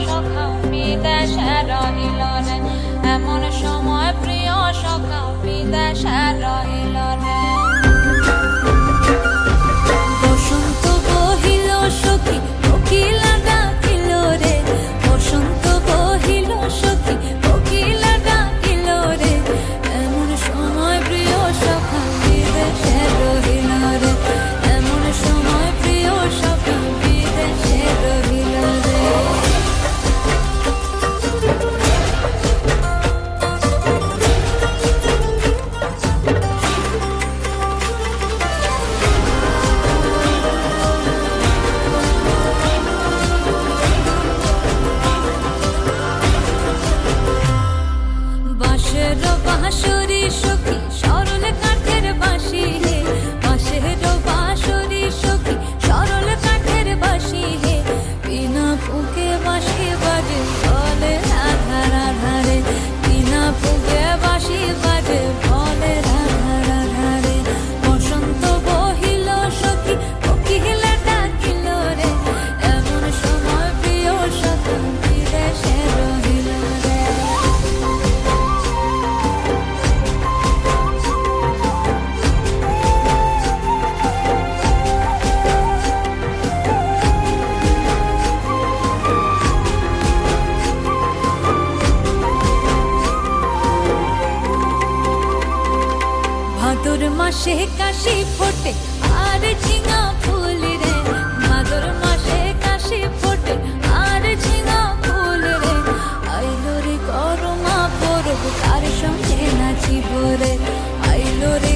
সখা বিদেশে রহিল রে, এমন সময় প্রিয় সখা বিদেশে রহিল রে। বসন্ত বহিল সখী কোকিলা ডাকিল রে, বসন্ত বহিল সখী কোকিলা ডাকিল রে, এমন সময় প্রিয় সখা বিদেশে রহিল রে, এমন সময় প্রিয় সখা বিদেশে রহিল রে। বাঁশের বাঁশরি সখী সরল কাঠের বাঁশি হে, বাঁশের বাঁশরি সখী সরল কাঠের বাঁশি হে, বিনা ফুঁকে বাঁশি বাজে বলে রাধা রাধা রে, বিনা ফুঁকে বাঁশি বাজে বলে রাধা রাধা রে। বসন্ত বহিল সখী কোকিলা ডাকিল রে, এমন সময় প্রিয় সখা বিদেশে রহিল রে। ভাদর মাসে কাশি ফোটে আর ঝিঙা ফুল রে, ভাদর মাসে কাশি ফোটে আর ঝিঙা ফুল রে, আইলো রে করমা পরব তার সঙ্গে নাচিব রে, আইলো রে